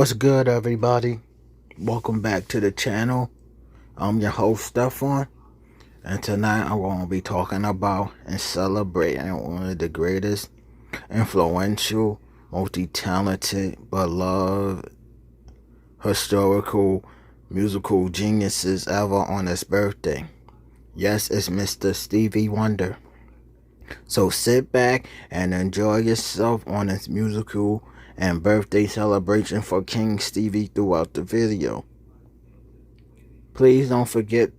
What's good, everybody? Welcome back to the channel. I'm your host, Stefan, and tonight I'm going to be talking about and celebrating one of the greatest, influential, multi-talented, beloved, historical, musical geniuses ever on his birthday. Yes, it's Mr. Stevie Wonder. So sit back and enjoy yourself on this musical and birthday celebration for King Stevie throughout the video. Please don't forget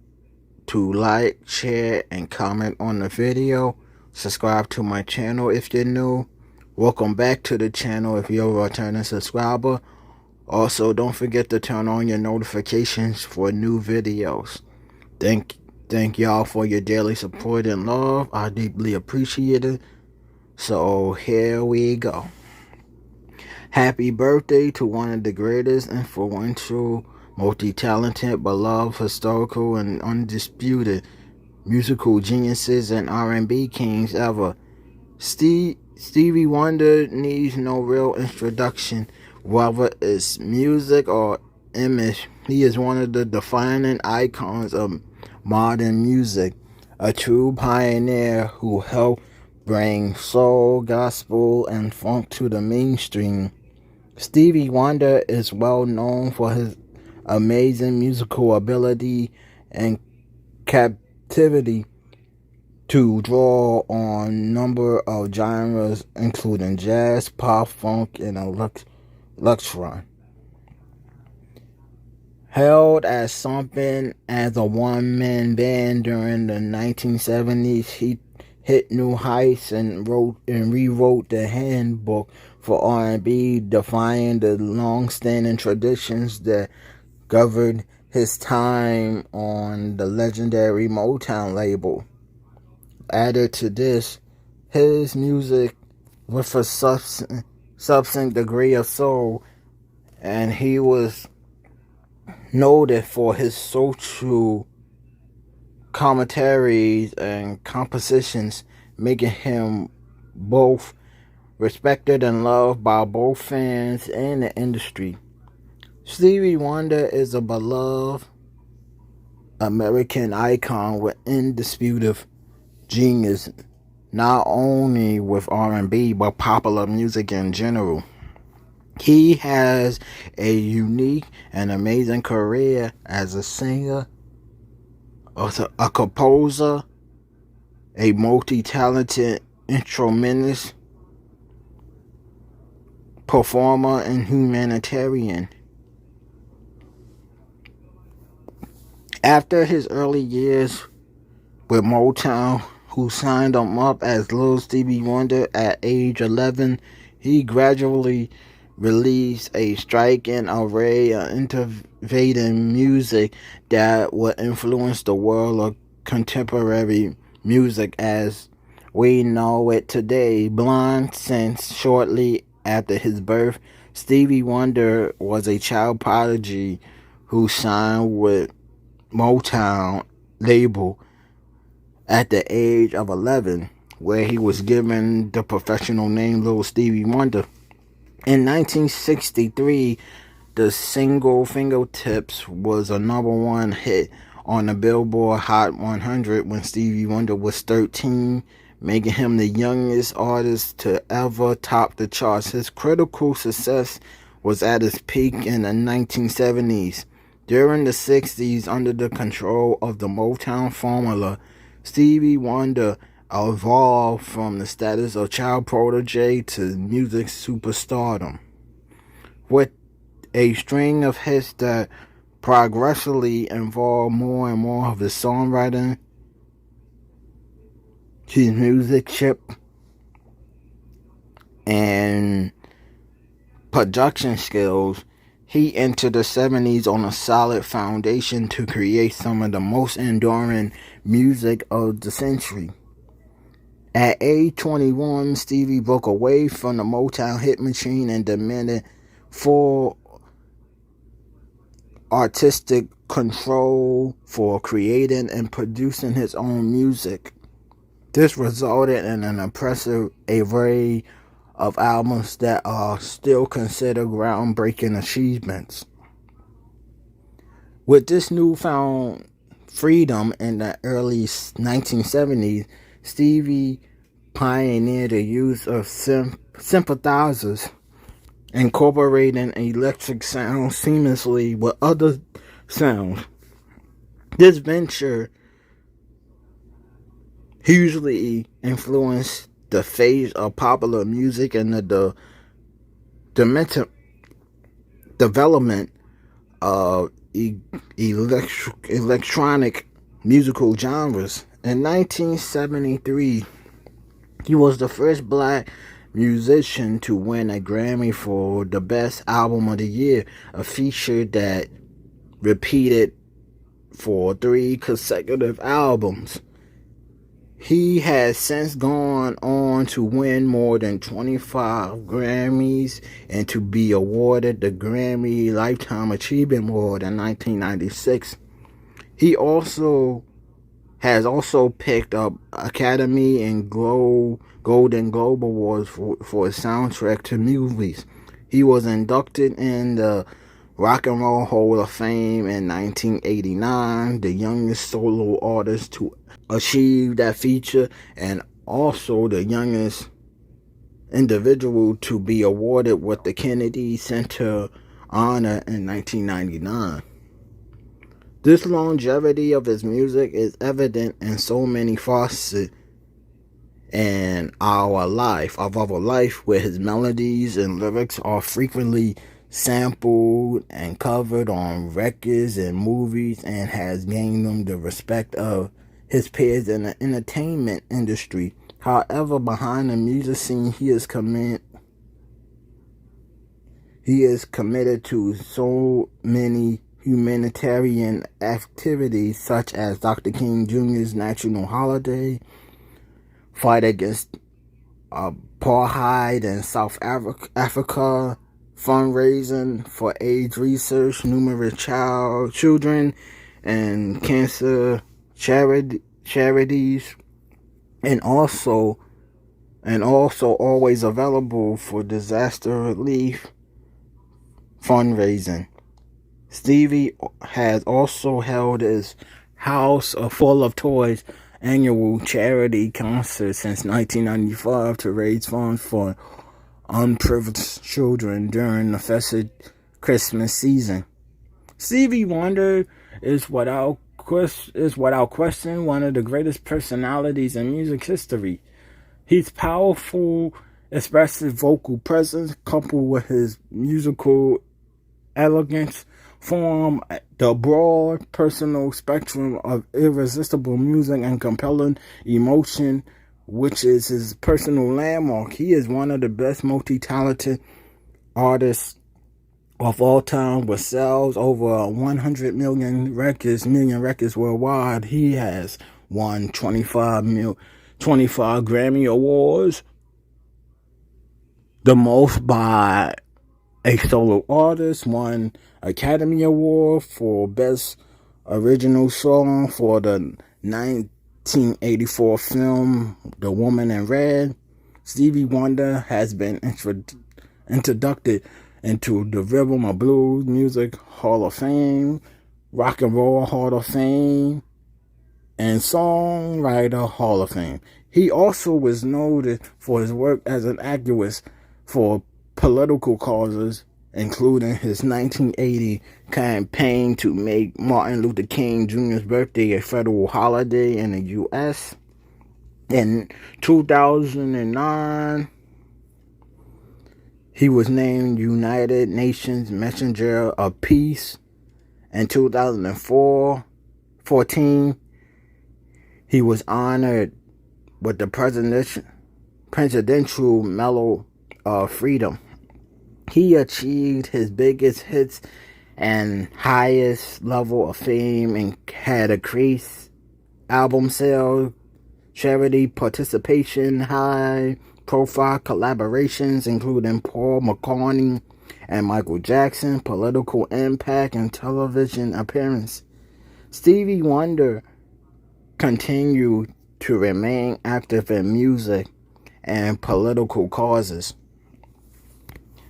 to like, share, and comment on the video. Subscribe to my channel if you're new. Welcome back to the channel if you're a returning subscriber. Also, don't forget to turn on your notifications for new videos. Thank y'all for your daily support and love. I deeply appreciate it. So here we go. Happy birthday to one of the greatest, influential, multi-talented, beloved, historical, and undisputed musical geniuses and R&B kings ever. Stevie Wonder needs no real introduction, whether it's music or image. He is one of the defining icons of modern music, a true pioneer who helped bring soul, gospel, and funk to the mainstream. Stevie Wonder is well known for his amazing musical ability and captivity to draw on a number of genres including jazz, pop, funk, and electron. Hailed as something as a one-man band during the 1970s, he hit new heights and rewrote the handbook for R&B, defying the long-standing traditions that governed his time on the legendary Motown label. Added to this, his music with a substantial degree of soul, and he was noted for his social commentaries and compositions, making him both respected and loved by both fans and the industry. Stevie Wonder is a beloved American icon with indisputable genius, not only with R&B but popular music in general. He has a unique and amazing career as a singer, a composer, a multi-talented instrumentalist, performer, and humanitarian. After his early years with Motown, who signed him up as Little Stevie Wonder at age 11, he gradually released a striking array of innovative music that would influence the world of contemporary music as we know it today. Blind since shortly after his birth, Stevie Wonder was a child prodigy who signed with Motown label at the age of 11, where he was given the professional name Little Stevie Wonder. In 1963, the single Fingertips was a #1 hit on the Billboard Hot 100 when Stevie Wonder was 13, making him the youngest artist to ever top the charts. His critical success was at its peak in the 1970s. During the 60s, under the control of the Motown formula, Stevie Wonder evolved from the status of child protege to music superstardom, with a string of hits that progressively involved more and more of his songwriting, his musicianship, and production skills. He entered the 70s on a solid foundation to create some of the most enduring music of the century. At age 21, Stevie broke away from the Motown hit machine and demanded full artistic control for creating and producing his own music. This resulted in an impressive array of albums that are still considered groundbreaking achievements. With this newfound freedom in the early 1970s, Stevie pioneered the use of synthesizers, incorporating electric sounds seamlessly with other sounds. This venture hugely influenced the phase of popular music and the development of electronic musical genres. In 1973, he was the first black musician to win a Grammy for the Best Album of the Year, a feature that repeated for 3 consecutive albums. He has since gone on to win more than 25 Grammys and to be awarded the Grammy Lifetime Achievement Award in 1996. He has also picked up Academy and Golden Globe Awards for his soundtrack to movies. He was inducted in the Rock and Roll Hall of Fame in 1989, the youngest solo artist to achieve that feature, and also the youngest individual to be awarded with the Kennedy Center honor in 1999. This longevity of his music is evident in so many facets in our life, where his melodies and lyrics are frequently sampled and covered on records and movies, and has gained him the respect of his peers in the entertainment industry. However, behind the music scene, he is committed to so many humanitarian activities, such as Dr. King Jr.'s National Holiday, fight against apartheid in South Africa, fundraising for AIDS research, numerous children and cancer charities, and also always available for disaster relief fundraising. Stevie has also held his House Full of Toys annual charity concert since 1995 to raise funds for unprivileged children during the festive Christmas season. Stevie Wonder is without question one of the greatest personalities in music history. His powerful, expressive vocal presence, coupled with his musical elegance, form the broad personal spectrum of irresistible music and compelling emotion, which is his personal landmark. He is one of the best multi-talented artists of all time, with sales over 100 million records worldwide. He has won 25 Grammy Awards, the most by a solo artist, won Academy Award for Best Original Song for the 1984 film The Woman in Red. Stevie Wonder has been inducted into the Rhythm and Blues Music Hall of Fame, Rock and Roll Hall of Fame, and Songwriter Hall of Fame. He also was noted for his work as an activist for political causes, including his 1980 campaign to make Martin Luther King Jr.'s birthday a federal holiday in the U.S. In 2009, he was named United Nations Messenger of Peace. In 2014, he was honored with the Presidential Medal of Freedom. He achieved his biggest hits and highest level of fame and had increased album sales, charity participation, high-profile collaborations including Paul McCartney and Michael Jackson, political impact, and television appearance. Stevie Wonder continued to remain active in music and political causes.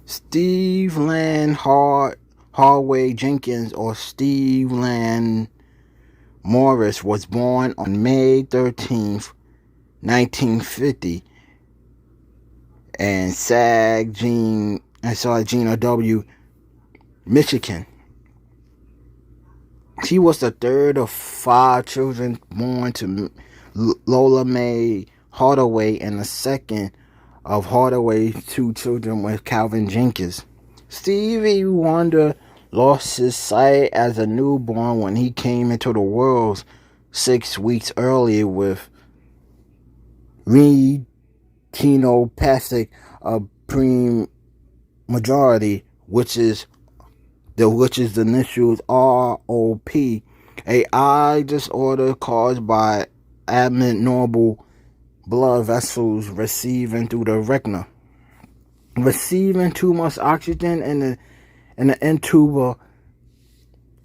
Steve Land Harway Jenkins, or Steve Land Morris, was born on May 13th, 1950, in Saginaw, Michigan. He was the third of 5 children born to Lola Mae Hardaway, and the second of Hardaway's 2 children with Calvin Jenkins. Stevie Wonder lost his sight as a newborn when he came into the world 6 weeks earlier with Retinopathy Of Prematurity, which is the initials ROP, a eye disorder caused by abnormal blood vessels receiving through the retina. Receiving too much oxygen in the intuba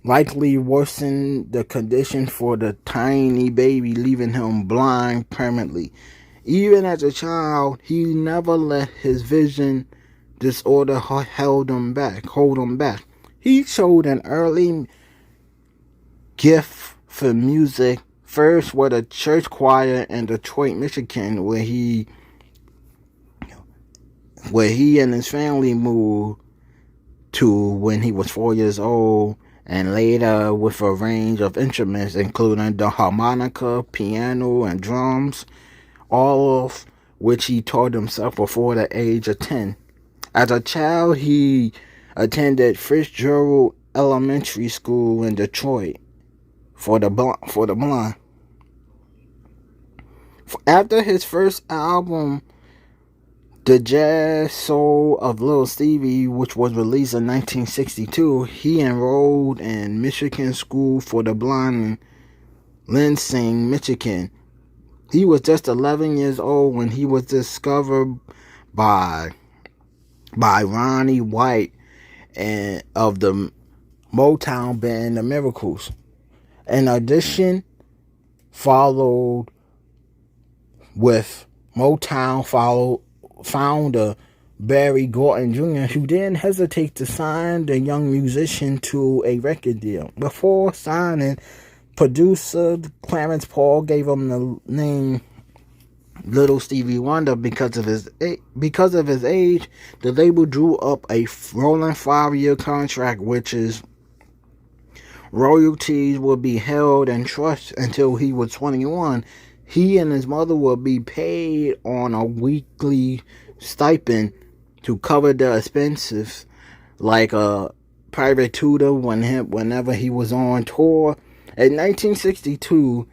likely worsened the condition for the tiny baby, leaving him blind permanently. Even as a child, he never let his vision disorder hold him back. He showed an early gift for music, first with a church choir in Detroit, Michigan, where he and his family moved to when he was 4 years old, and later with a range of instruments including the harmonica, piano, and drums, all of which he taught himself before the age of 10. As a child, he attended Fitzgerald Elementary School in Detroit for the blind. After his first album, The Jazz Soul of Little Stevie, which was released in 1962, he enrolled in Michigan School for the Blind in Lansing, Michigan. He was just 11 years old when he was discovered by Ronnie White and of the Motown band The Miracles. An audition followed with Motown founder Barry Gorton Jr., who didn't hesitate to sign the young musician to a record deal. Before signing, producer Clarence Paul gave him the name Little Stevie Wonder because of his age. The label drew up a rolling 5-year contract, which is royalties would be held in trust until he was 21. He and his mother would be paid on a weekly stipend to cover their expenses, like a private tutor whenever he was on tour. In 1962,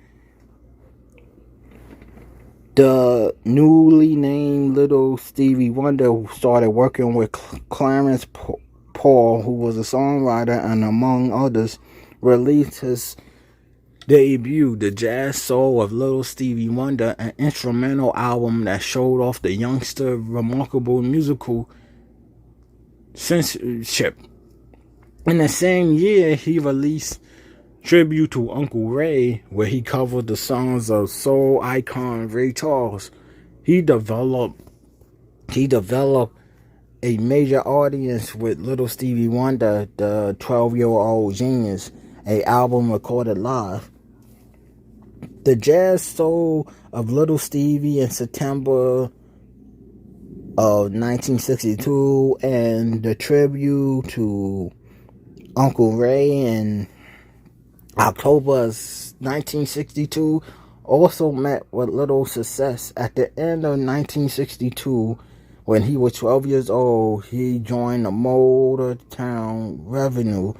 the newly named Little Stevie Wonder started working with Clarence Paul, who was a songwriter and, among others, released his debut, The Jazz Soul of Little Stevie Wonder, an instrumental album that showed off the youngster's remarkable musical musicianship. In the same year, he released Tribute to Uncle Ray, where he covered the songs of soul icon Ray Charles. He developed a major audience with Little Stevie Wonder, the 12-year-old genius, an album recorded live. The Jazz Soul of Little Stevie in September of 1962, and the Tribute to Uncle Ray in October 1962 also met with little success. At the end of 1962, when he was 12 years old, he joined the Motown Revenue,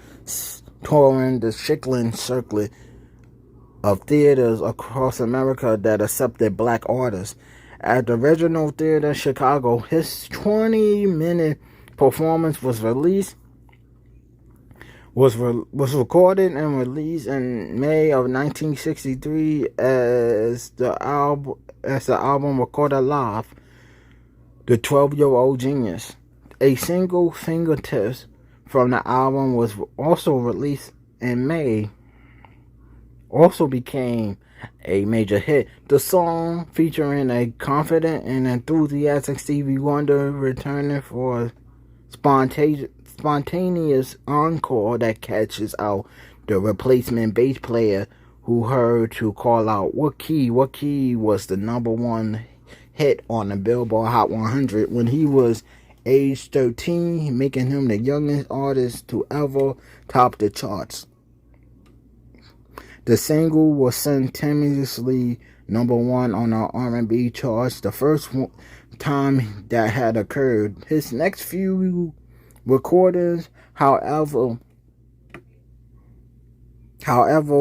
touring the Chitlin circuit of theaters across America that accepted black artists. At the Regional Theater in Chicago, his 20-minute performance was recorded and released in May of 1963 as the album recorded live, The 12-Year-Old Genius. A single, Fingertips, from the album was also released in May. Also became a major hit. The song, featuring a confident and enthusiastic Stevie Wonder returning for spontaneous encore that catches out the replacement bass player, who heard to call out "What Key? What Key?" was the #1 hit on the Billboard Hot 100 when he was age 13, making him the youngest artist to ever top the charts. The single was simultaneously #1 on the R&B charts, the first time that had occurred. His next few recordings, however,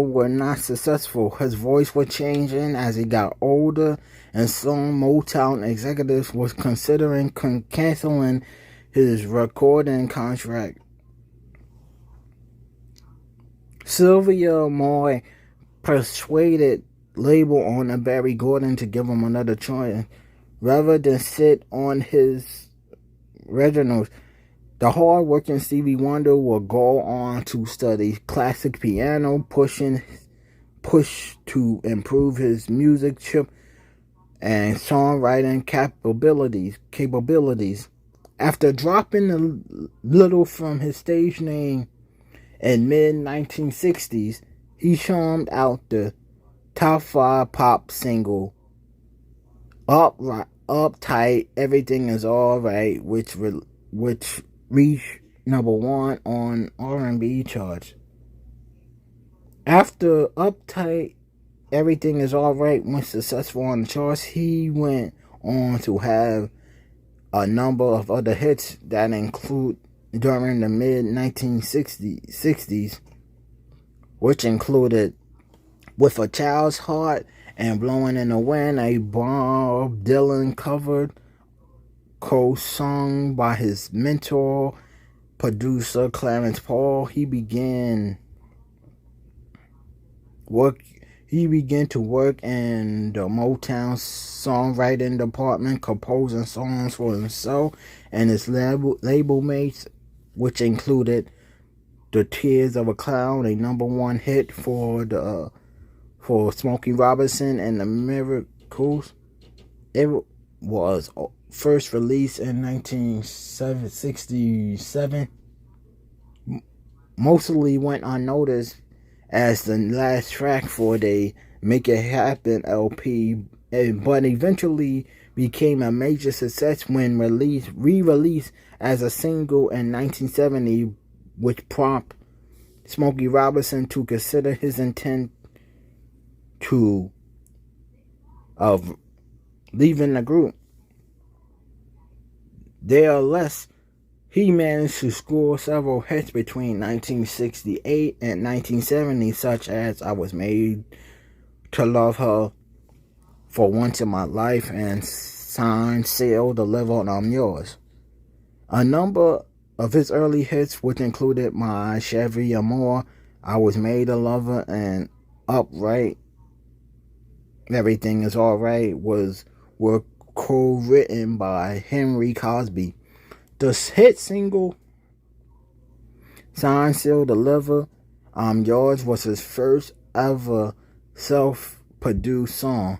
were not successful. His voice was changing as he got older, and some Motown executives was considering canceling his recording contract. Cherie Amour persuaded label owner Barry Gordon to give him another chance rather than sit on his originals. The hard-working Stevie Wonder will go on to study classic piano, push to improve his musicianship and songwriting capabilities. After dropping a little from his stage name in mid-1960s, he charmed out the top 5 pop single Uptight, Everything Is Alright, which reached #1 on R&B charts. After Uptight, Everything Is Alright went successful on the charts, he went on to have a number of other hits that include during the mid-1960s, which included With a Child's Heart and Blowing in the Wind, a Bob Dylan covered, co-sung by his mentor, producer Clarence Paul. He began to work in the Motown songwriting department, composing songs for himself and his label mates, which included The Tears of a Clown, a #1 hit for Smokey Robinson and the Miracles. It was first released in 1967. Mostly went unnoticed as the last track for the Make It Happen LP, but eventually became a major success when re-released as a single in 1970, which prompted Smokey Robinson to consider his intent of leaving the group. Nevertheless, he managed to score several hits between 1968 and 1970, such as I Was Made to Love Her, For Once in My Life, and Sign, Seal, Deliver, and I'm Yours. A number of his early hits, which included My Cherie Amour, I Was Made to Love Her, and Upright, Everything Is Alright, were co-written by Henry Cosby. The hit single Sign, Seal, Deliver, I'm Yours was his first ever self-produced song.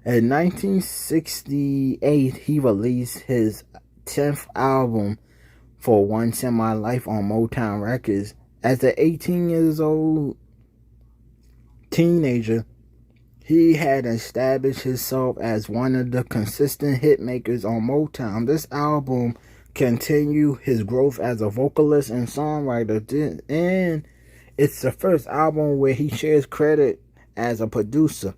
In 1968, he released his 10th album, For Once in My Life, on Motown Records. As an 18-year-old teenager, he had established himself as one of the consistent hit makers on Motown. This album continued his growth as a vocalist and songwriter, and it's the first album where he shares credit as a producer.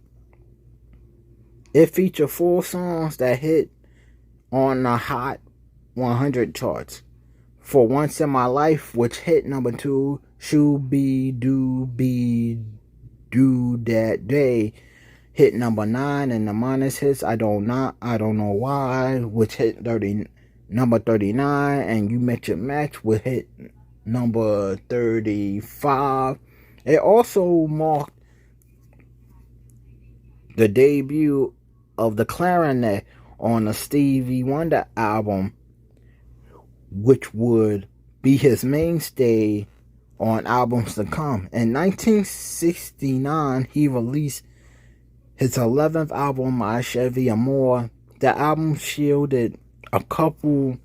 It featured 4 songs that hit on the Hot 100 charts. For Once in My Life, which hit #2, Shooby Dooby Doo That Day hit #9, and the minus hits I Don't Know Why, which hit number 39, and You Met Your Match, which hit number 35. It also marked the debut of the clarinet on the Stevie Wonder album, which would be his mainstay on albums to come. In 1969, he released his 11th album, My Cherie Amour. The album shielded a couple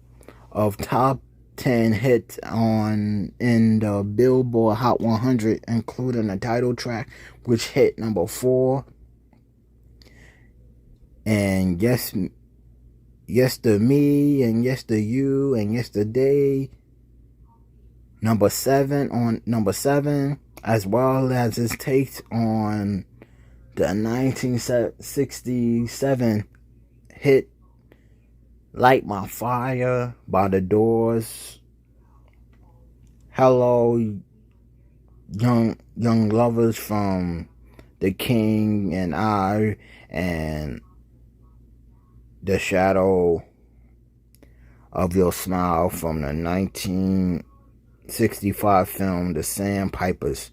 of top 10 hits in the Billboard Hot 100, including the title track, which hit number 4, and Yes to Me, and Yes to You, and Yesterday, number 7, as well as his takes on the 1967 hit Light My Fire by The Doors, Hello Young Lovers from The King and I, and The Shadow of Your Smile from the 1965 film The Sandpipers.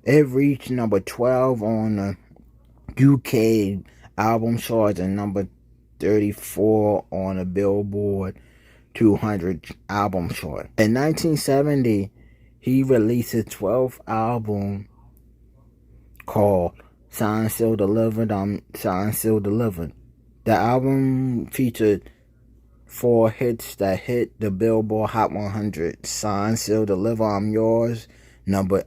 It reached number 12 on the UK album charts and number 34 on the Billboard 200 album chart. In 1970, he released his 12th album called Signed, Sealed, Delivered. Signed, Sealed, Delivered. The album featured 4 hits that hit the Billboard Hot 100. Signed, Sealed, Delivered, I'm Yours.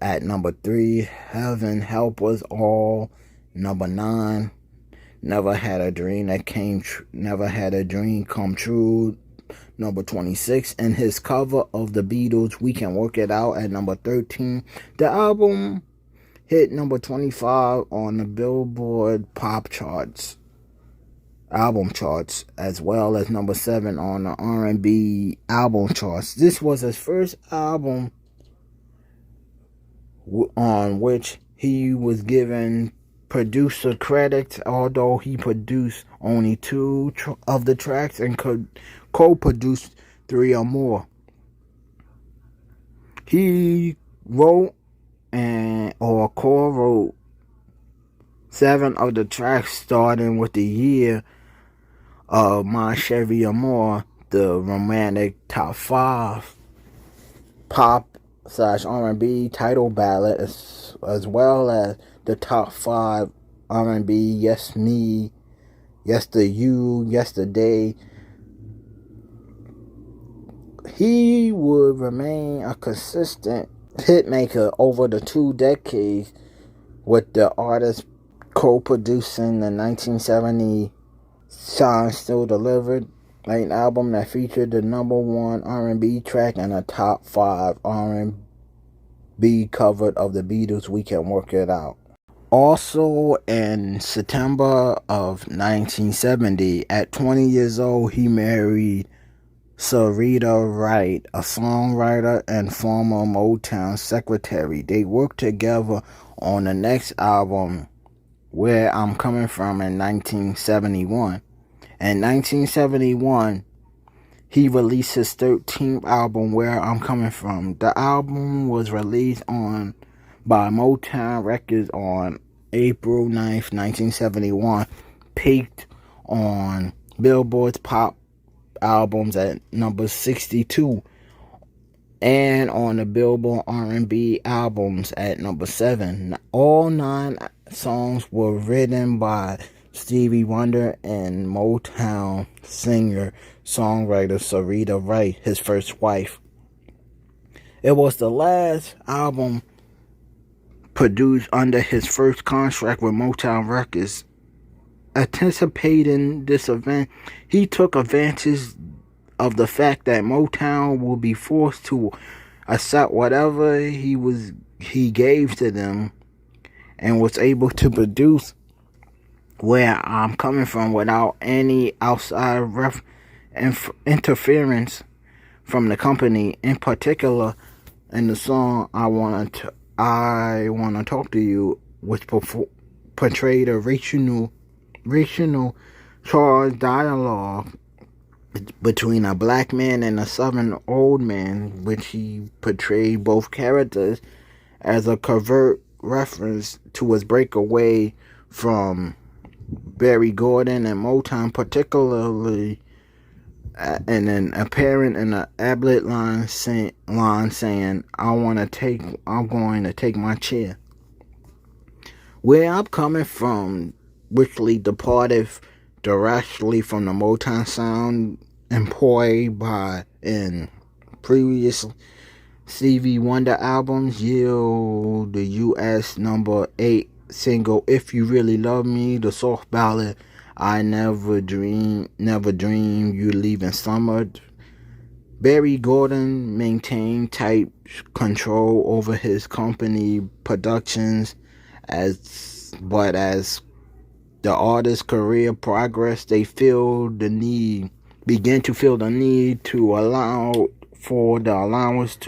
At number 3, Heaven Help Us All. Number 9, Never Had a Dream Come True. Number 26, and his cover of the Beatles' We Can Work It Out at number 13. The album hit number 25 on the Billboard Pop charts, album charts, as well as number 7 on the R&B album charts. This was his first album on which he was given producer credits, although he produced only 2 of the tracks and co-produced 3 or more. He wrote or co-wrote 7 of the tracks, starting with the year of My Cherie Amour, the romantic top 5 pop/R&B title ballad, as well as the top 5 R&B Yes Me, Yes to You, Yesterday. He would remain a consistent hitmaker over the 2 decades, with the artist co-producing the 1970 Signed, Still Delivered, an album that featured the number 1 R&B track and a top 5 R&B cover of the Beatles' We Can Work It Out. Also in September of 1970, at 20 years old, he married Syreeta Wright, a songwriter and former Motown secretary. They worked together on the next album, Where I'm Coming From, in 1971. In 1971, he released his 13th album, Where I'm Coming From. The album was released by Motown Records on April 9th, 1971, peaked on Billboard's pop albums at number 62, and on the Billboard R&B albums at number 7. All 9 songs were written by Stevie Wonder and Motown singer-songwriter Syreeta Wright, his first wife. It was the last album produced under his first contract with Motown Records. Anticipating this event, he took advantage of the fact that Motown would be forced to accept whatever he gave to them, and was able to produce Where I'm Coming From without any outside interference from the company. In particular, in the song I Wanna Talk to You, which portrayed a racial charged dialogue between a black man and a southern old man, which he portrayed both characters as a covert reference to his breakaway from Berry Gordy and Motown, particularly and an apparent in an Ablett line saying, I'm going to take my chair. Where I'm Coming From, which departed directly from the Motown sound employed by in previous Stevie Wonder albums yield the U.S. #8 single "If You Really Love Me," the soft ballad "I Never Dream You Leaving Summer." Barry Gordon maintained tight control over his company productions, but as the artist's career progressed, they began to feel the need to allow for the allowance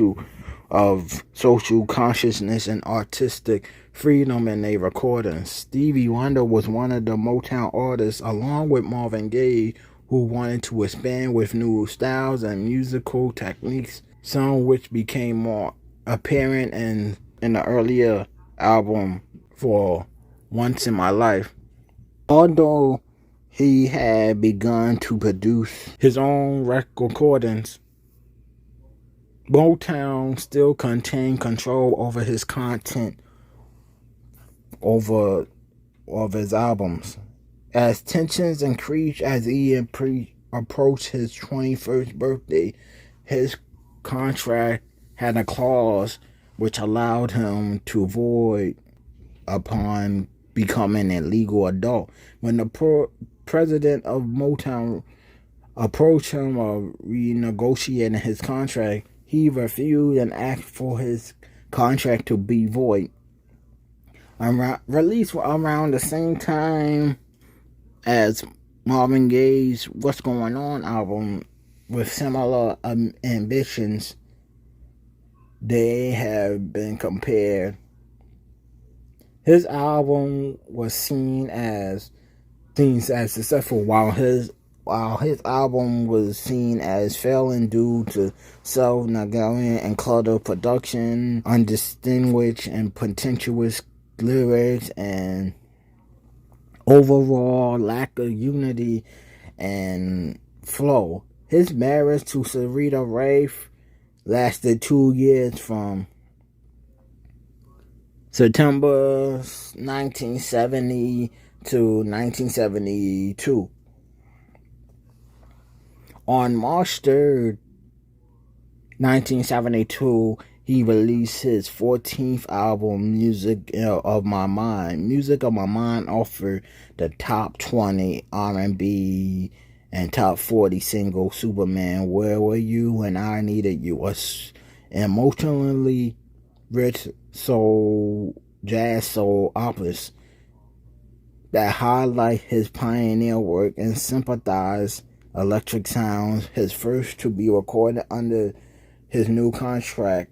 of social consciousness and artistic freedom in their recordings. Stevie Wonder was one of the Motown artists, along with Marvin Gaye, who wanted to expand with new styles and musical techniques, some which became more apparent in the earlier album for Once in My Life. Although he had begun to produce his own recordings, Motown still contained control over his content of his albums. As tensions increased as he approached his 21st birthday, his contract had a clause which allowed him to void upon becoming a legal adult. When the president of Motown approached him of renegotiating his contract, he refused and asked for his contract to be void. Released around the same time as Marvin Gaye's What's Going On album with similar ambitions, they have been compared. His album was seen as successful, while his album was seen as failing due to self-negation and cluttered production, undistinguished and pretentious lyrics, and overall lack of unity and flow. His marriage to Syreeta Wright lasted 2 years, from September 1970 to 1972. On March 3rd, 1972, he released his 14th album, Music of My Mind. Music of My Mind offered the top 20 R&B and top 40 single Superman, Where Were You When I Needed You, a emotionally rich jazz soul operas that highlight his pioneer work and sympathize electric sounds, his first to be recorded under his new contract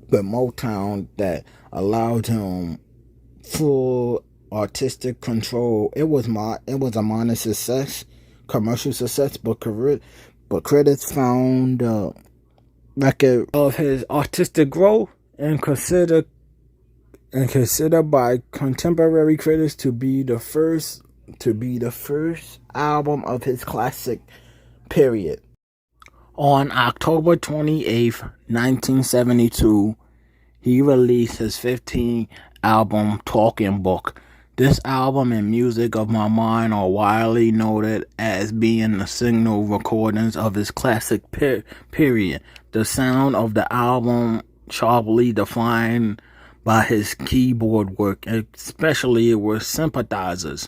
with Motown that allowed him full artistic control. It was a minor success, commercial success, but critics found the record of his artistic growth and considered by contemporary critics to be the first album of his classic period. On October 28th, 1972, he released his 15th album, Talking Book. This album and Music of My Mind are widely noted as being the signal recordings of his classic period. The sound of the album sharply defined by his keyboard work, especially with synthesizers.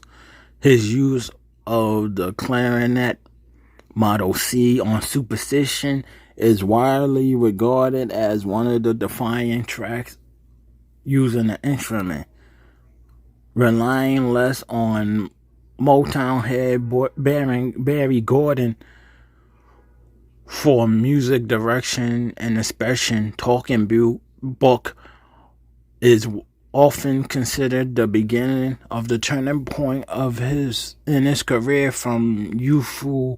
His use of the clarinet Model C on Superstition is widely regarded as one of the defining tracks using the instrument. Relying less on Motown head Barry Gordon for music direction and expression, Talking Book is often considered the beginning of the turning point in his career, from youthful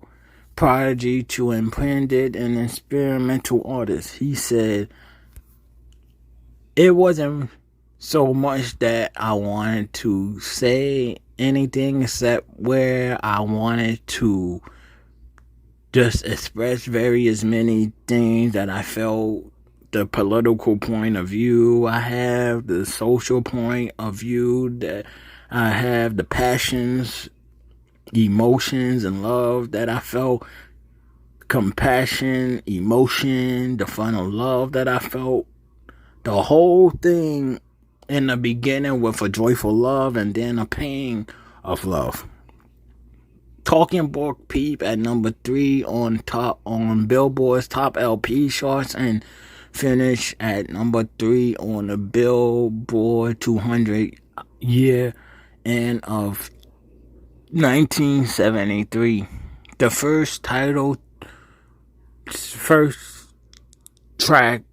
prodigy to imprinted and experimental artist. He said, "It wasn't so much that I wanted to say anything, except where I wanted to just express various many things that I felt. The political point of view I have, the social point of view that I have, the passions emotions and love that I felt, compassion, emotion, the final love that I felt, the whole thing in the beginning with a joyful love and then a pain of love. Talking Book peep at number 3 on Billboard's top LP charts and finish at number 3 on the Billboard 200 year end of 1973. The first track,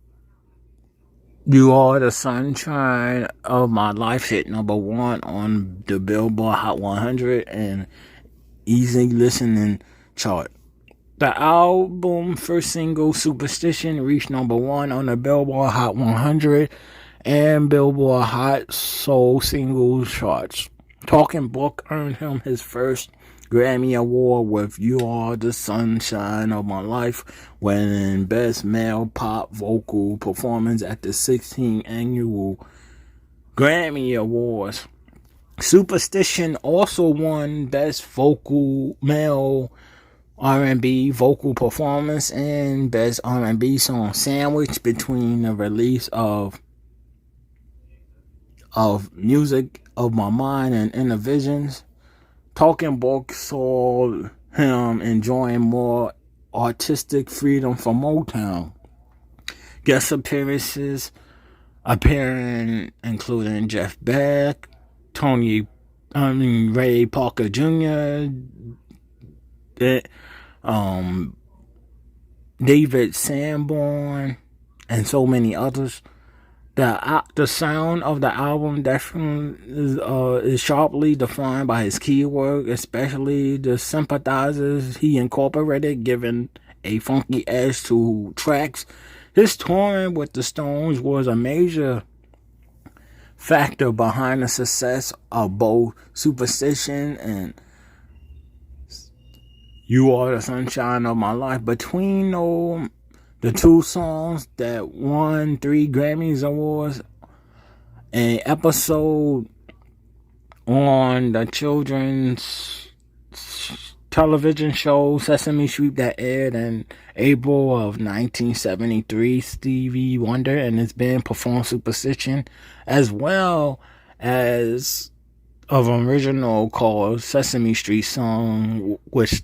You Are the Sunshine of My Life, hit number 1 on the Billboard Hot 100 and easy listening chart. The album first single, Superstition, reached number 1 on the Billboard Hot 100 and Billboard Hot Soul Singles charts. Talking Book earned him his first Grammy Award with You Are the Sunshine of My Life, winning Best Male Pop Vocal Performance at the 16th Annual Grammy Awards. Superstition also won Best Vocal Male R&B Vocal Performance and Best R&B Song, sandwiched between the release of Music of My Mind and Innervisions. Talking Book saw him enjoying more artistic freedom from Motown. Guest appearances including Jeff Beck, Ray Parker Jr., David Sanborn, and so many others. The sound of the album definitely is sharply defined by his keyword, especially the sympathizers he incorporated, giving a funky edge to tracks. His touring with the Stones was a major factor behind the success of both Superstition and You Are the Sunshine of My Life. Between the two songs that won 3 Grammys Awards, an episode on the children's television show Sesame Street that aired in April of 1973, Stevie Wonder and his band performed Superstition, as well as of an original called Sesame Street Song, which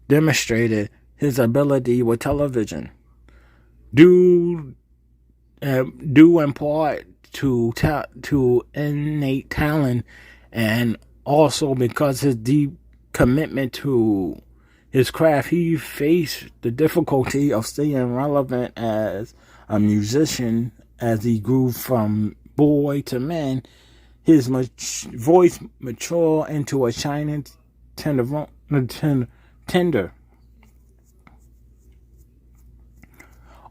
demonstrated his ability with television, due in part to innate talent, and also because his deep commitment to his craft. He faced the difficulty of staying relevant as a musician as he grew from boy to man. His voice matured into a shining tender.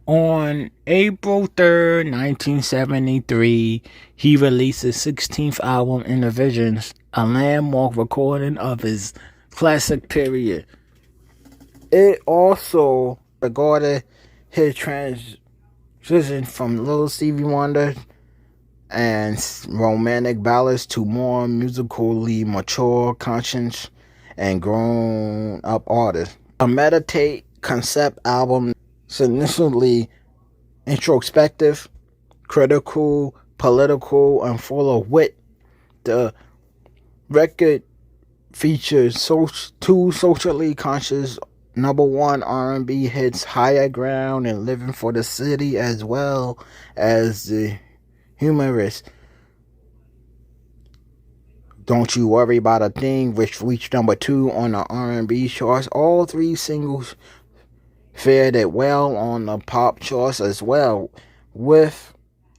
On April 3rd, 1973, he released his 16th album, Innervisions, a landmark recording of his classic period. It also regarded his transition from Little Stevie Wonder and romantic ballads to more musically mature, conscious, and grown-up artist. A meditate concept album, significantly introspective, critical, political, and full of wit. The record features two socially conscious number 1 R&B hits, Higher Ground and Living for the City, as well as the humorous Don't You Worry About a Thing, which reached number 2 on the R&B charts. All 3 singles fared it well on the pop charts as well.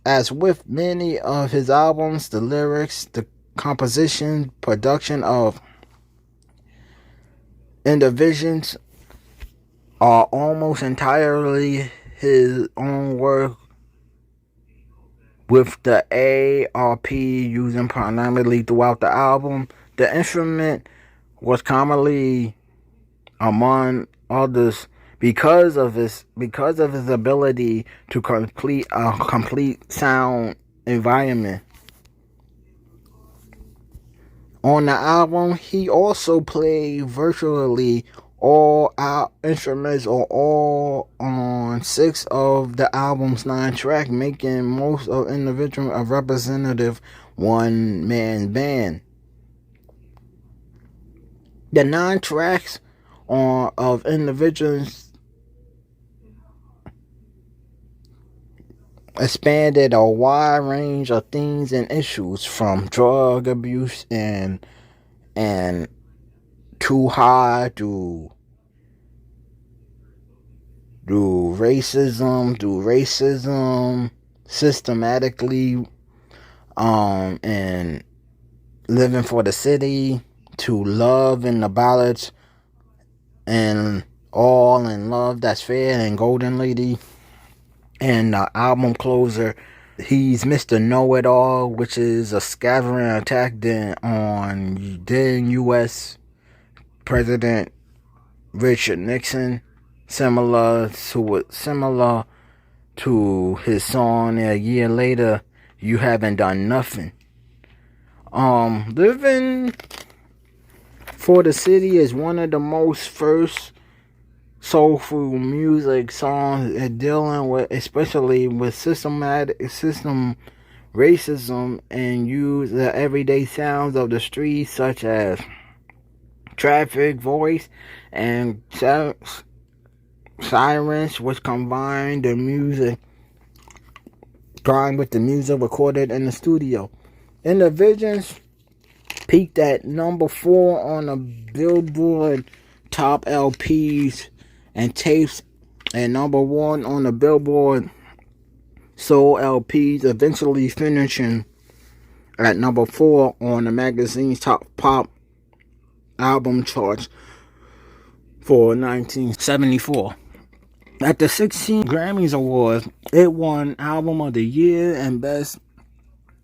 As with many of his albums, the lyrics, the composition, production of Innervisions are almost entirely his own work, with the ARP used primarily throughout the album. The instrument was commonly among others because of his ability to complete a complete sound environment. On the album, he also played virtually all instruments or all on 6 of the album's 9 tracks, making most of Innervisions a representative one-man band. The 9 tracks of Innervisions expanded a wide range of themes and issues, from drug abuse and too high to racism systematically, and living for the city, to love and the ballads, and all in love that's fair, and Golden Lady. And the album closer, he's Mr. Know-It-All, which is a scattering attack on then U.S. President Richard Nixon, similar to his song a year later, You Haven't Done Nothing. Living for the City is one of the most first soulful music songs dealing with, especially with system racism, and use the everyday sounds of the streets, such as traffic, voice, and sirens, which combine with the music recorded in the studio. Innervisions peaked at number 4 on the Billboard Top LPs and Tapes, and number 1 on the Billboard Soul LPs, eventually finishing at number 4 on the magazine's Top Pop Album charts for 1974. At the 16 Grammys Awards, it won Album of the Year and Best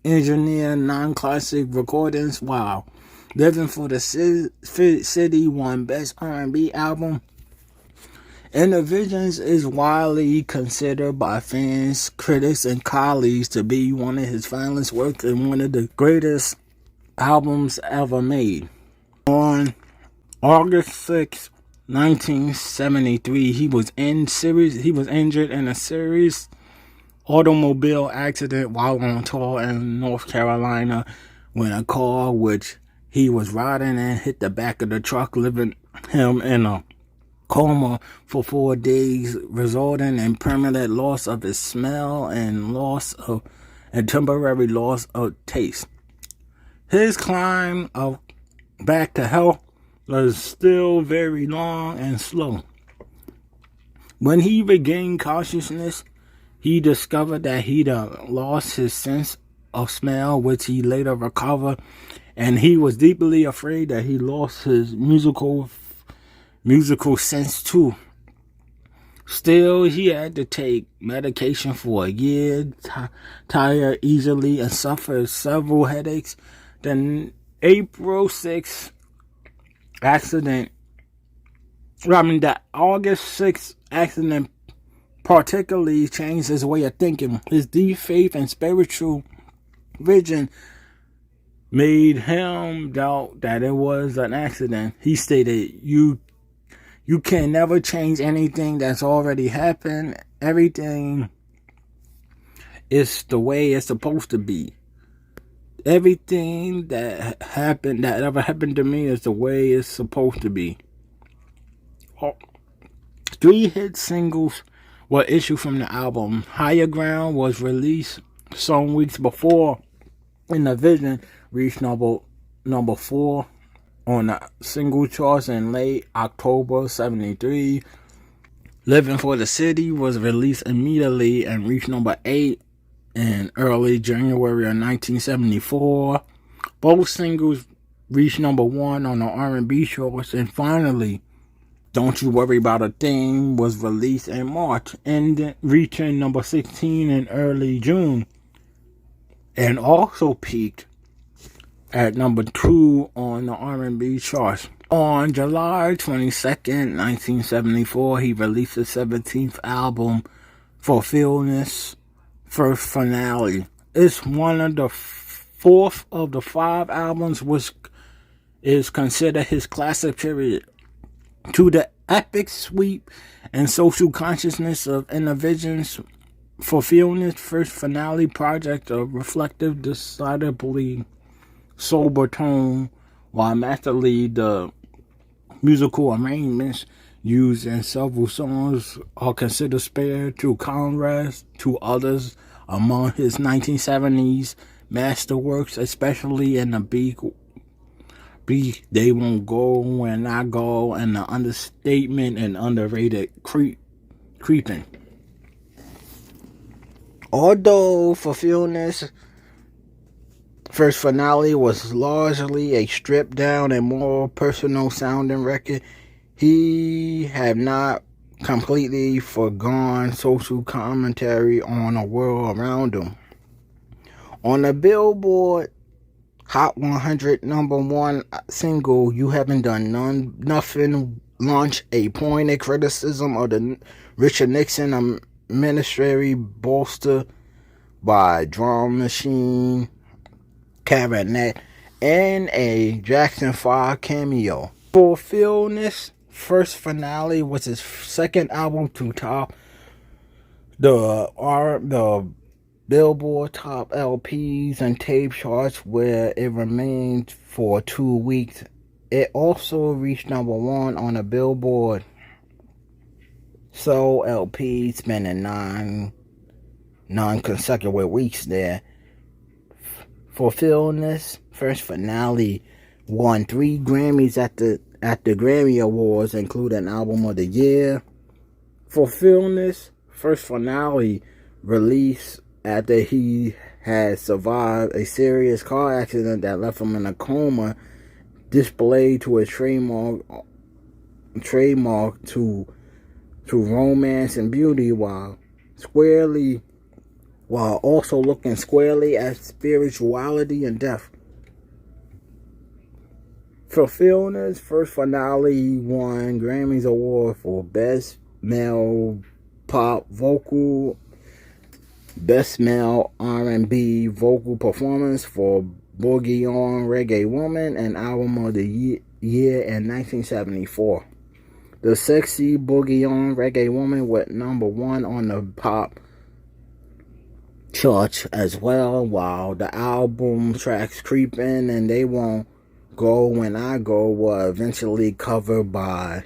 Engineered Non-Classic Recordings, while Living for the City won Best R&B Album. Innervisions is widely considered by fans, critics, and colleagues to be one of his finest works and one of the greatest albums ever made. On August 6, 1973, he was injured in a serious automobile accident while on tour in North Carolina, when a car which he was riding in hit the back of the truck, leaving him in a coma for 4 days, resulting in permanent loss of his smell and temporary loss of taste. His climb back to health was still very long and slow. When he regained consciousness, he discovered that he'd lost his sense of smell, which he later recovered, and he was deeply afraid that he lost his musical sense too. Still, he had to take medication for a year, tired easily, and suffered several headaches. The August 6th accident particularly changed his way of thinking. His deep faith and spiritual vision made him doubt that it was an accident. He stated, You can never change anything that's already happened. Everything is the way it's supposed to be. Everything that ever happened to me is the way it's supposed to be. 3 hit singles were issued from the album. Higher Ground was released some weeks before Innervisions reached number 4 on the single charts in late October 73. Living for the City was released immediately and reached number 8 in early January of 1974. Both singles reached number 1 on the R&B charts, and finally, Don't You Worry About a Thing was released in March and reaching number 16 in early June, and also peaked at number 2 on the R&B charts. On July 22nd, 1974, he released his 17th album, Fulfillingness, First Finale. It's one of the 4th of the 5 albums which is considered his classic period. To the epic sweep and social consciousness of Innervisions, Fulfillingness first finale project, a reflective, decidedly sober tone, while masterly the musical arrangements used in several songs are considered spared to contrast to others among his 1970s masterworks, especially in the beat They Won't Go When I Go and the understatement and underrated creeping. Although Fulfillingness first finale was largely a stripped down and more personal sounding record, he had not completely forgone social commentary on the world around him. On the Billboard Hot 100 #1 single, You Haven't Done Nothing, launched a pointed criticism of the Richard Nixon administration, bolstered by drum machine, clarinet, and a Jackson 5 cameo. Fulfillingness first finale was his second album to top the Billboard top LPs and tape charts, where it remained for 2 weeks. It also reached #1 on the Billboard Soul LP, spending nine consecutive weeks there. Fulfillingness first finale won 3 Grammys at the Grammy Awards, including Album of the Year. Fulfillingness first finale released after he had survived a serious car accident that left him in a coma, displayed to his trademark to romance and beauty, while also looking squarely at spirituality and death. Fulfillingness first finale won Grammys Award for Best Male Pop Vocal, Best Male R&B Vocal Performance for Boogie On Reggae Woman, and Album of the Year in 1974. The Sexy Boogie On Reggae Woman went #1 on the pop charts as well, while the album tracks Creepin' and They Won't Go When I Go were eventually covered by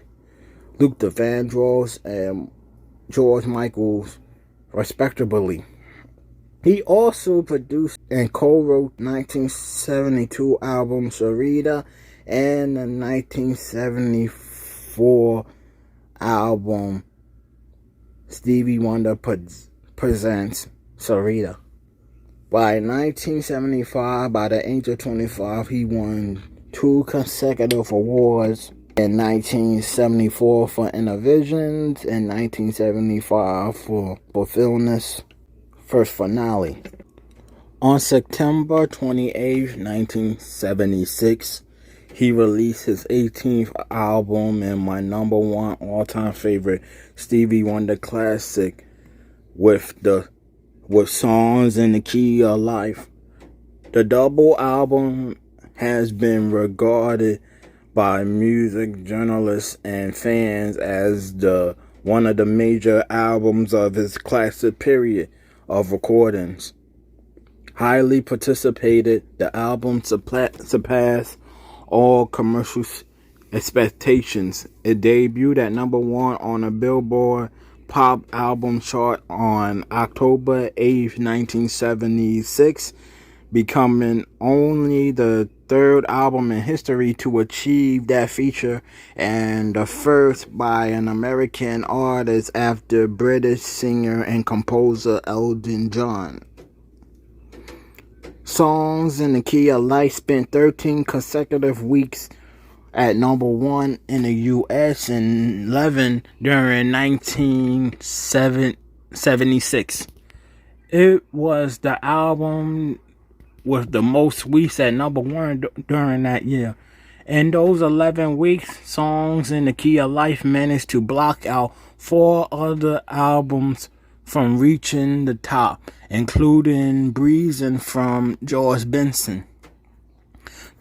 Luther Vandross and George Michaels, respectively. He also produced and co-wrote 1972 album Syreeta and the 1974 album Stevie Wonder Presents Syreeta. By 1975, by the age of 25, he won 2 consecutive awards. In 1974 for Innervisions, and 1975 for Fulfillingness first finale. On September 28, 1976, he released his 18th album and my #1 all-time favorite Stevie Wonder classic, with Songs in the Key of Life. The double album has been regarded by music journalists and fans as one of the major albums of his classic period of recordings. Highly participated, the album surpassed all commercial expectations. It debuted at #1 on the Billboard Pop Album chart on October 8, 1976, becoming only the 3rd album in history to achieve that feature, and the first by an American artist after British singer and composer Elton John. Songs in the Key of Life spent 13 consecutive weeks at #1 in the U.S. and 11 during 1976. It was the album with the most weeks at #1 during that year. In those 11 weeks, Songs in the Key of Life managed to block out 4 other albums from reaching the top, including Breezin' from George Benson.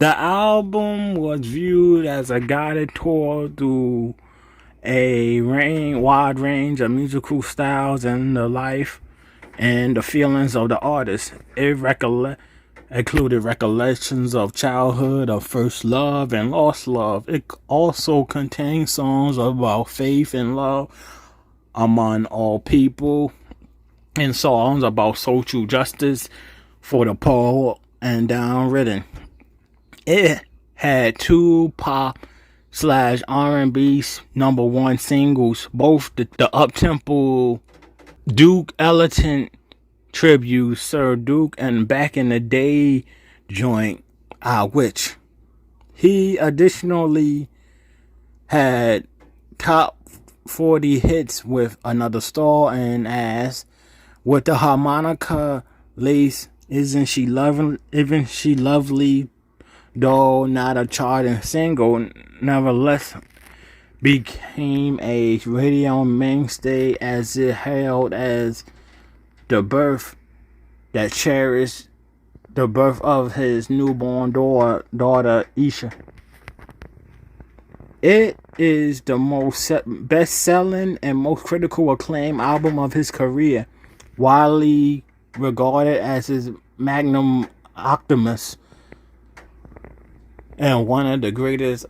The album was viewed as a guided tour through a wide range of musical styles and the life and the feelings of the artist. It included recollections of childhood, of first love and lost love. It also contained songs about faith and love among all people, and songs about social justice for the poor and downtrodden. It had 2 pop/R&B #1 singles, both the up-tempo Duke Ellington tribute, Sir Duke, and Back in the Day joint, I Witch. He additionally had top 40 hits with Another Star and As, with the harmonica lace, Isn't She Lovely, though not a charting single, nevertheless became a radio mainstay as it hailed as the birth that cherished the birth of his newborn daughter Isha. It is the most best-selling and most critical acclaimed album of his career, widely regarded as his magnum opus and one of the greatest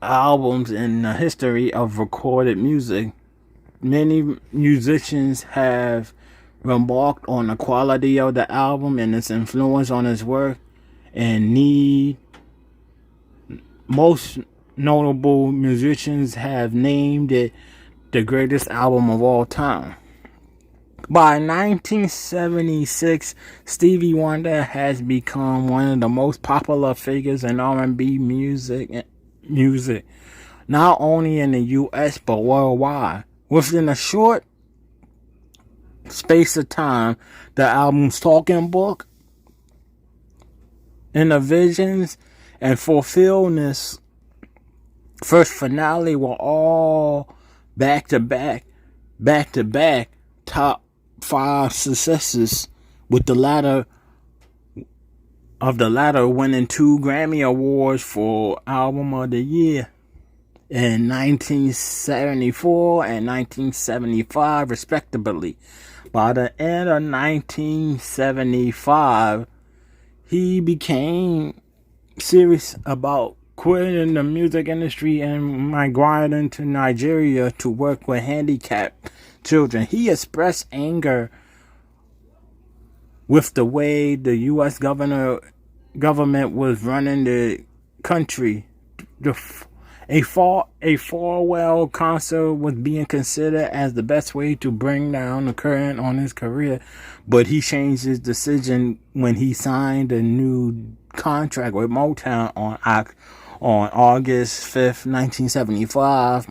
albums in the history of recorded music. Many musicians have remarked on the quality of the album and its influence on his work, and most notable musicians have named it the greatest album of all time. By 1976, Stevie Wonder has become one of the most popular figures in R&B music, not only in the US but worldwide. Within a short space of time, the album's Talking Book, Innervisions, and Fulfillingness first finale were all back-to-back top 5 successes, with the latter winning 2 Grammy Awards for Album of the Year in 1974 and 1975 respectively. By the end of 1975, he became serious about quitting the music industry and migrating to Nigeria to work with handicapped children. He expressed anger with the way the U.S. government was running the country. A farewell concert was being considered as the best way to bring down the curtain on his career, but he changed his decision when he signed a new contract with Motown on August 5th, 1975,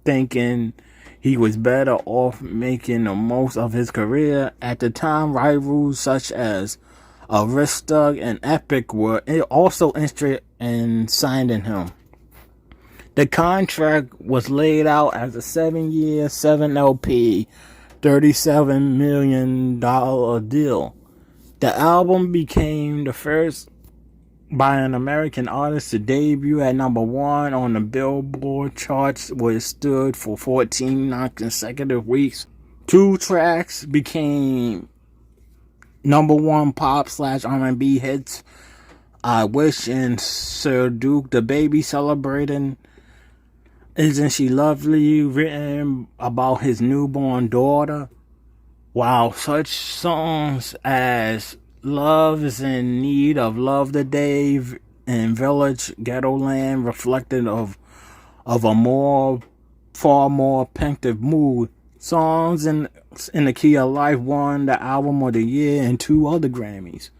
thinking he was better off making the most of his career. At the time, rivals such as Arista and Epic were also interested in signing him. The contract was laid out as a 7-year, 7 LP, $37 million deal. The album became the first by an American artist to debut at #1 on the Billboard charts, where it stood for 14 non-consecutive weeks. 2 tracks became #1 pop/R&B hits, I Wish and Sir Duke the Baby, celebrating Isn't She Lovely, written about his newborn daughter, while such songs as Love is in Need of Love Today and Village Ghetto Land reflected of a far more pensive mood. Songs in the Key of Life won the Album of the Year and 2 other Grammys.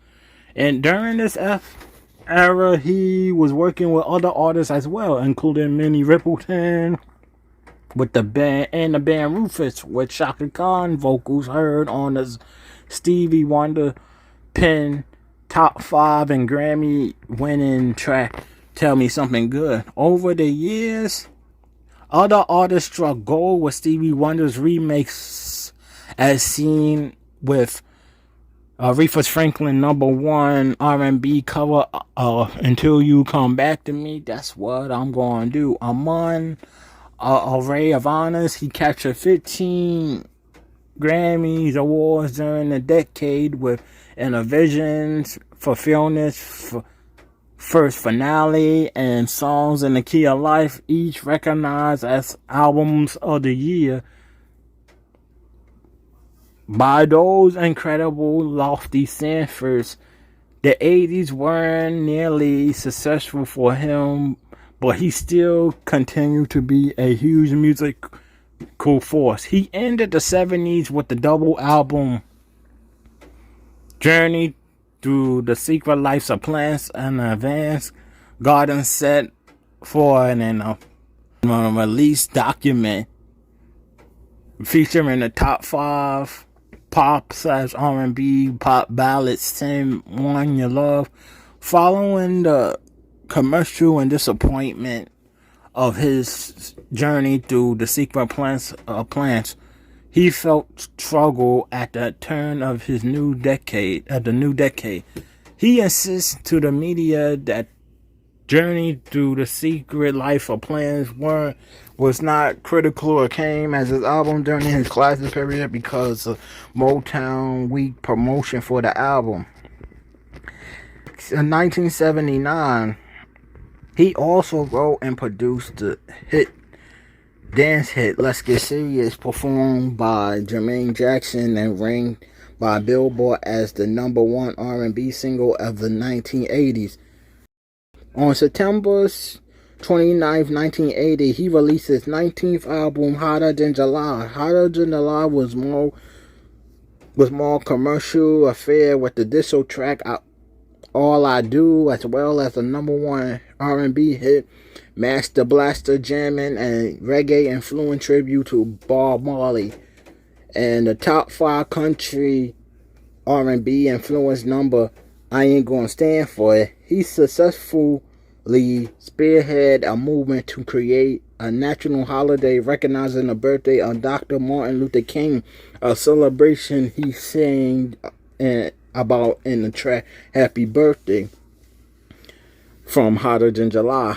And during this era, he was working with other artists as well, including Minnie Riperton with the band Rufus, with Shaka Khan vocals heard on the Stevie Wonder pen top 5 and Grammy winning track Tell Me Something Good. Over the years, other artists struck gold with Stevie Wonder's remakes, as seen with Aretha Franklin #1 R&B cover, Until You Come Back to Me. That's what I'm going to do. Among array of honors, he captured 15 Grammys awards during the decade with Innervisions, Fulfillingness, First Finale, and Songs in the Key of Life, each recognized as albums of the year by those incredible lofty standards. The 80s weren't nearly successful for him, but he still continued to be a huge musical force. He ended the 70s with the double album Journey Through the Secret Lives of Plants and Advanced Garden, set for an release document featuring the top 5 pop/R&B pop ballads, 10 One Your Love. Following the commercial and disappointment of his journey through the secret plants, he felt struggle at the turn of his new decade. He insists to the media that Journey Through the Secret Life of Plants was not critical or came as his album during his classic period because of Motown weak promotion for the album. In 1979, he also wrote and produced the dance hit Let's Get Serious, performed by Jermaine Jackson and ranked by Billboard as the #1 R&B single of the 1980s. On September 29, 1980, he released his 19th album, Hotter Than July. Hotter Than July was more commercial affair with the disco track All I Do, as well as the #1 R&B hit, Master Blaster Jamming, and reggae-influenced tribute to Bob Marley. And the top 5 country R&B influenced number, I Ain't Gonna Stand For It. He successfully spearheaded a movement to create a national holiday recognizing the birthday of Dr. Martin Luther King, a celebration he sang about in the track Happy Birthday from Hotter Than July.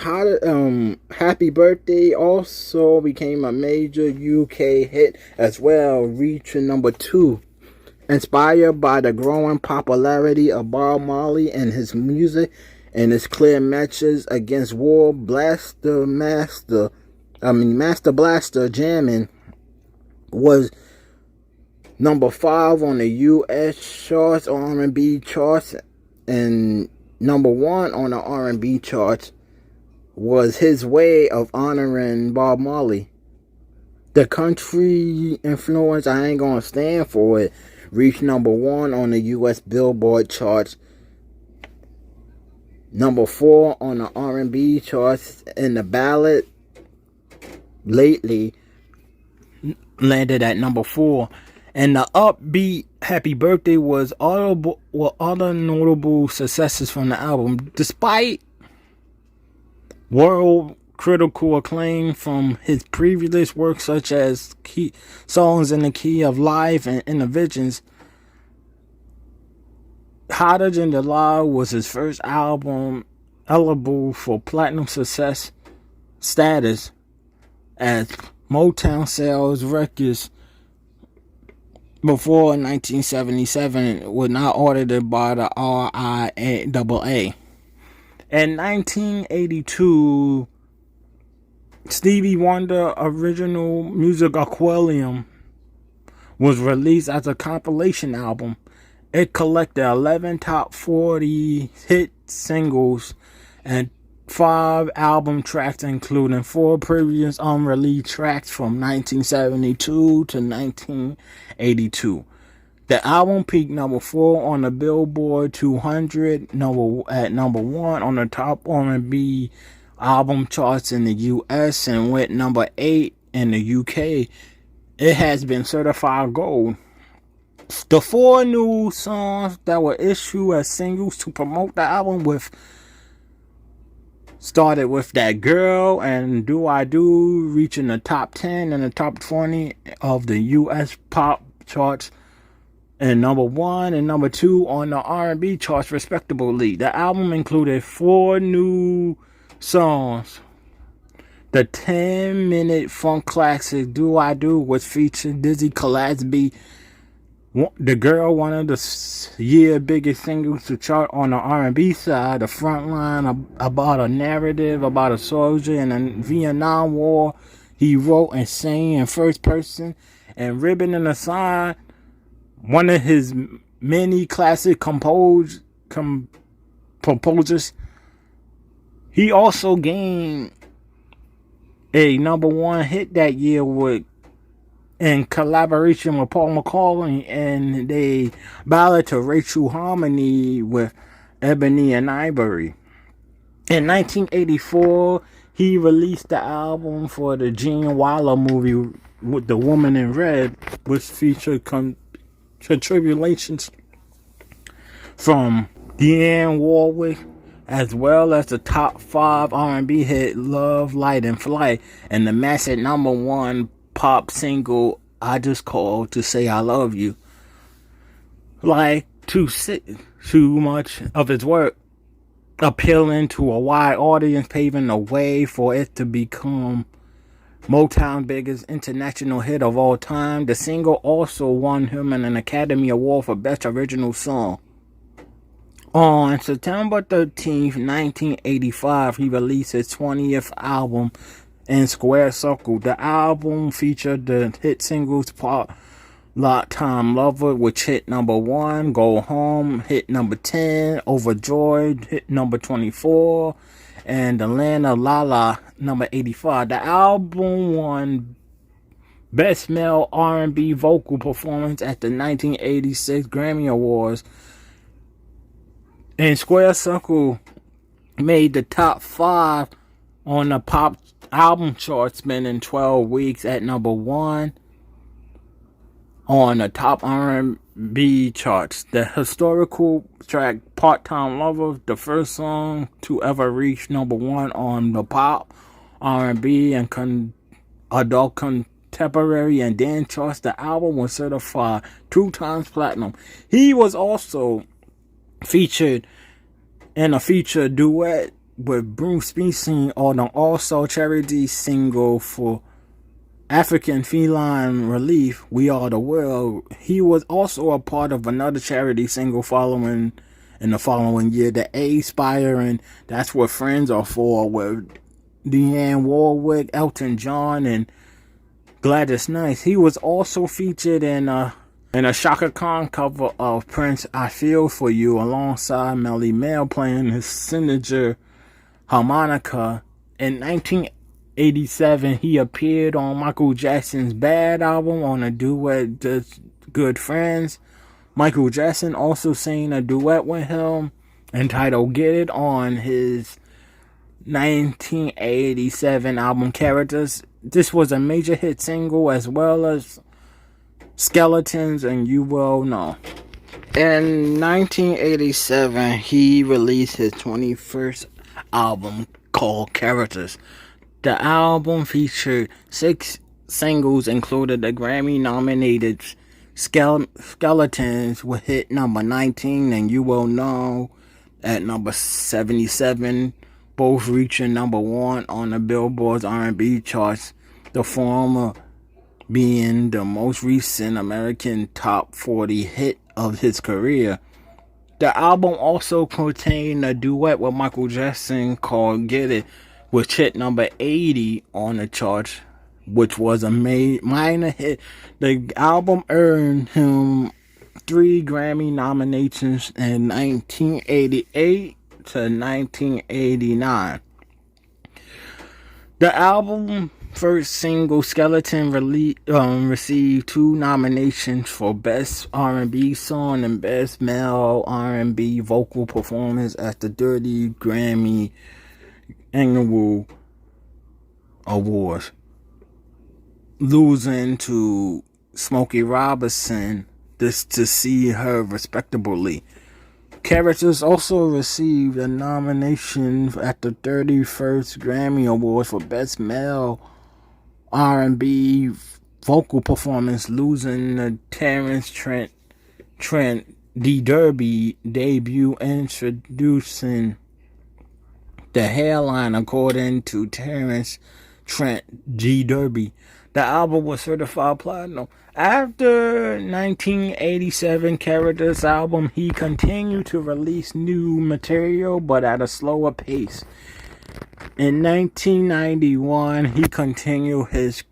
Happy Birthday also became a major UK hit as well, reaching #2. Inspired by the growing popularity of Bob Marley and his music and his clear messages against war, Master Blaster Jamming was #5 on the U.S. charts, R&B charts, and #1 on the R&B charts. Was his way of honoring Bob Marley. The country influence, I Ain't Gonna Stand For It, reached #1 on the U.S. Billboard charts, #4 on the R&B charts, and the ballad Lately landed at #4. And the upbeat Happy Birthday was other notable successes from the album. Despite world critical acclaim from his previous work such as Songs in the Key of Life and Innervisions, Hotter Than July was his first album eligible for platinum success status as Motown sales records before 1977 were not audited by the RIAA. In 1982, Stevie Wonder original music Aquarium was released as a compilation album. It collected 11 top 40 hit singles and 5 album tracks, including 4 previous unreleased tracks from 1972 to 1982. The album peaked #4 on the Billboard 200, at #1 on the top R&B album charts in the US, and went #8 in the UK. It has been certified gold. The 4 new songs that were issued as singles to promote the album started with That Girl and Do I Do, reaching the top 10 and the top 20 of the US pop charts and number 1 and number 2 on the R&B charts respectively. The album included 4 new songs. The 10-minute funk classic Do I Do, which featured Dizzy Gillespie, The Girl, one of the year's biggest singles to chart on the R&B side. The front line about a narrative about a soldier in the Vietnam War. He wrote and sang in first person. And Ribbon in the Side, one of his many classic composers. He also gained a number 1 hit that year in collaboration with Paul McCartney and the ballad to Rachel Harmony with Ebony and Ivory. In 1984, he released the album for the Gene Wilder movie with The Woman in Red, which featured contributions from Dionne Warwick, as well as the top 5 R&B hit Love, Light, and Flight, and the massive number 1 pop single I Just Called to Say I Love You. Like too much of his work appealing to a wide audience, paving the way for it to become Motown's biggest international hit of all time. The single also won him an Academy Award for Best Original Song. On September 13th, 1985, he released his 20th album, In Square Circle. The album featured the hit singles Part Time Lover, which hit number 1, Go Home, hit number 10, Overjoyed, hit number 24, and Atlanta Lala, number 85. The album won Best Male R&B Vocal Performance at the 1986 Grammy Awards. And Square Circle made the top 5 on the pop album chart, spending 12 weeks at number 1 on the top R&B charts. The historical track Part-Time Lover, the first song to ever reach number 1 on the pop, R&B, and adult contemporary and dance charts. The album was certified 2 times platinum. He was also featured in a feature duet with Bruce Springsteen on the also charity single for African Feline Relief, We Are the World. He was also a part of another charity single in the following year, the A-Spire, That's What Friends Are For, with Dionne Warwick, Elton John, and Gladys Knight. He was also featured in a Shaka Khan cover of Prince, I Feel For You, alongside Melly Mel playing his signature harmonica. In 1987, he appeared on Michael Jackson's Bad album on a duet, Just Good Friends. Michael Jackson also sang a duet with him entitled Get It on his 1987 album Characters. This was a major hit single, as well as Skeletons and You Will Know. In 1987, he released his 21st album called Characters. The album featured 6 singles, including the Grammy-nominated Skeletons with hit number 19 and You Will Know at number 77, both reaching number 1 on the Billboard's R&B charts, the former being the most recent American top 40 hit of his career. The album also contained a duet with Michael Jackson called Get It, which hit number 80 on the charts, which was a minor hit. The album earned him 3 Grammy nominations in 1988 to 1989. The album first single, Skeleton, received 2 nominations for Best R&B Song and Best Male R&B Vocal Performance at the 30th Grammy Annual Awards, losing to Smokey Robinson this to See Her respectively. Characters also received a nomination at the 31st Grammy Awards for Best Male R&B Vocal Performance, losing to Terrence Trent Trent D. Derby debut, introducing the hairline according to Terrence Trent G. Derby. The album was certified platinum. After 1987 Characters album, he continued to release new material but at a slower pace. In 1991, he continued his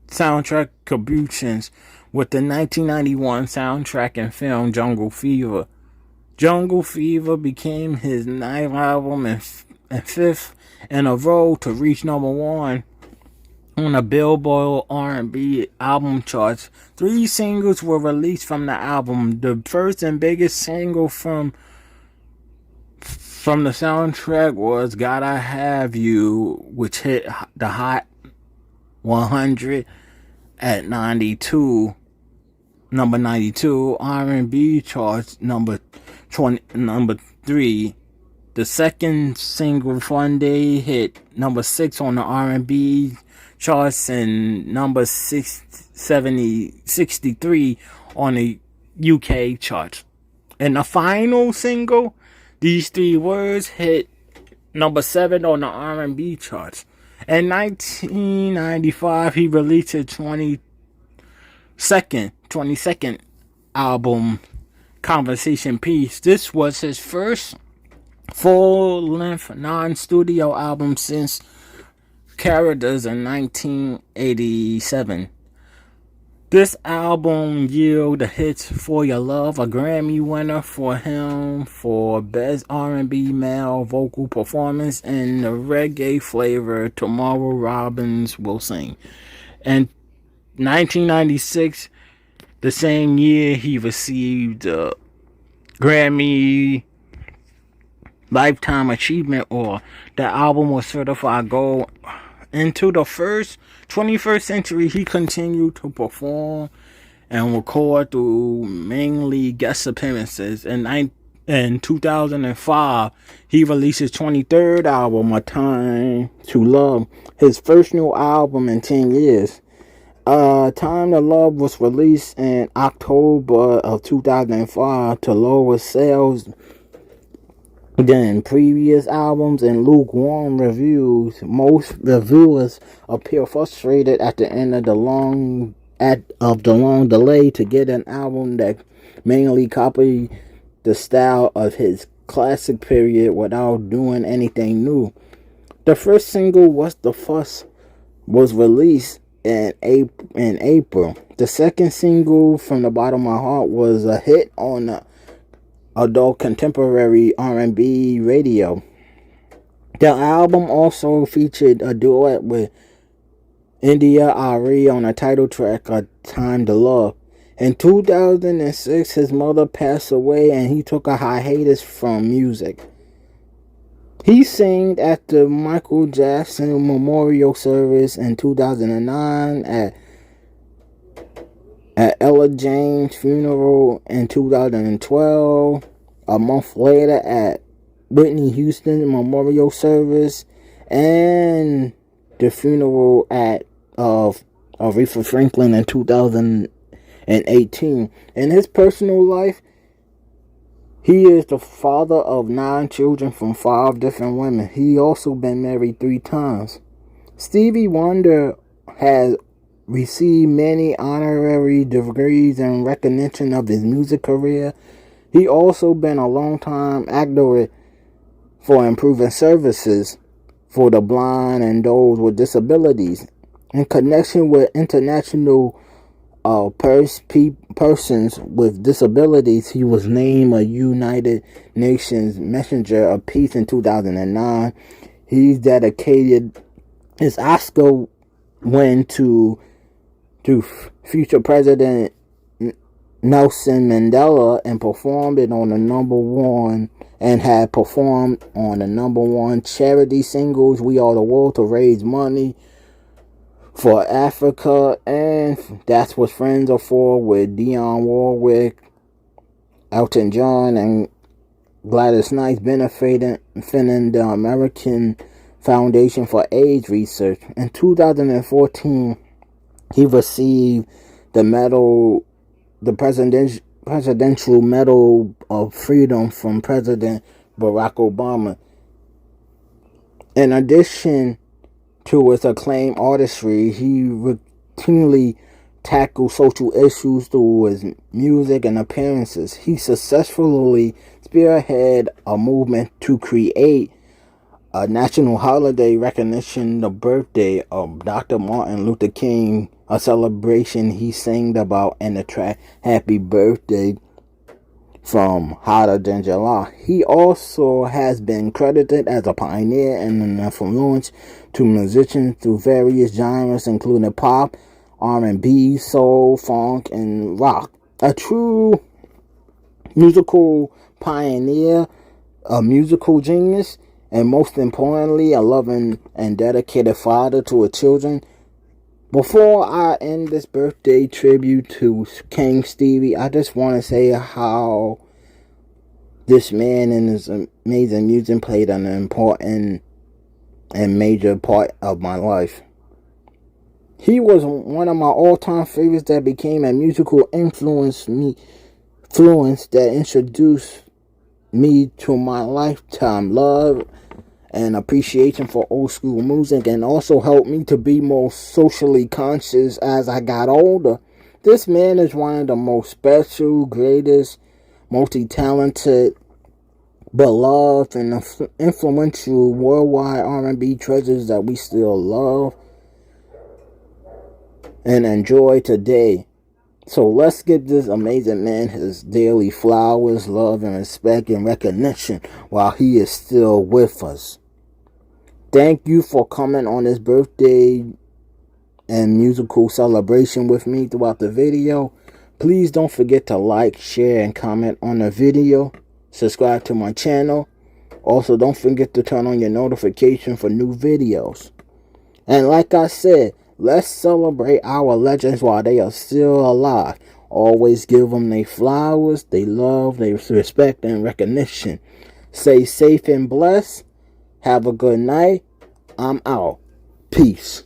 soundtrack contributions with the 1991 soundtrack and film Jungle Fever. Jungle Fever became his ninth album and fifth in a row to reach number one on the Billboard R&B album charts. 3 singles were released from the album. The first and biggest single from the soundtrack was Gotta Have You, which hit the Hot 100 at number 92, R&B charts number 3. The second single, Fun Day, hit number 6 on the R&B charts and number 63 on the UK charts. And the final single, These 3 Words, hit number 7 on the R&B charts. In 1995, he released his 22nd album, Conversation Piece. This was his first full-length non-studio album since Characters in 1987. This album yielded the hits For Your Love, a Grammy winner for him for Best R&B Male Vocal Performance, and the reggae flavor Tomorrow Robbins Will Sing. In 1996, the same year, he received the Grammy Lifetime Achievement Award. The album was certified gold. Into the 21st century, he continued to perform and record through mainly guest appearances. In 2005, he released his 23rd album, A Time to Love, his first new album in 10 years. Time to Love was released in October of 2005 to lower sales than previous albums and lukewarm reviews. Most reviewers appear frustrated at the end of the long delay to get an album that mainly copied the style of his classic period without doing anything new. The first single, What's the Fuss, was released in April. The second single, From the Bottom of My Heart, was a hit on the adult contemporary R&B radio. The album also featured a duet with India Ari on the title track, A Time to Love. In 2006, his mother passed away and he took a hiatus from music. He sang at the Michael Jackson memorial service in 2009, at Ella James' funeral in 2012, a month later at Whitney Houston memorial service, and the funeral of Aretha Franklin in 2018. In his personal life, he is the father of 9 children from 5 different women. He also been married 3 times. Stevie Wonder has received many honorary degrees in recognition of his music career. He also been a long-time advocate for improving services for the blind and those with disabilities. In connection with international persons with disabilities, he was named a United Nations Messenger of Peace in 2009. He's dedicated his Oscar win to future President Nelson Mandela and performed it on the number 1 and had performed on the number 1 charity singles We Are the World to raise money for Africa, and That's What Friends Are For with Dionne Warwick, Elton John, and Gladys Knight, benefiting the American Foundation for AIDS Research. In 2014, he received the Presidential Medal of Freedom from President Barack Obama. In addition to his acclaimed artistry, he routinely tackles social issues through his music and appearances. He successfully spearheaded a movement to create a national holiday recognition the birthday of Dr. Martin Luther King, a celebration he sang about in the track Happy Birthday from Hotter Than July. He also has been credited as a pioneer and an influence to musicians through various genres including pop, R&B, soul, funk, and rock. A true musical pioneer, a musical genius, and most importantly, a loving and dedicated father to his children. Before I end this birthday tribute to King Stevie, I just want to say how this man and his amazing music played an important and major part of my life. He was one of my all-time favorites that became a musical influence that introduced me to my lifetime love and appreciation for old school music, and also helped me to be more socially conscious as I got older. This man is one of the most special, greatest, multi-talented, beloved, and influential worldwide R&B treasures that we still love and enjoy today. So let's give this amazing man his daily flowers, love, and respect and recognition while he is still with us. Thank you for coming on this birthday and musical celebration with me throughout the video. Please don't forget to like, share, and comment on the video. Subscribe to my channel. Also, don't forget to turn on your notification for new videos. And like I said, let's celebrate our legends while they are still alive. Always give them their flowers, their love, their respect, and recognition. Stay safe and blessed. Have a good night. I'm out. Peace.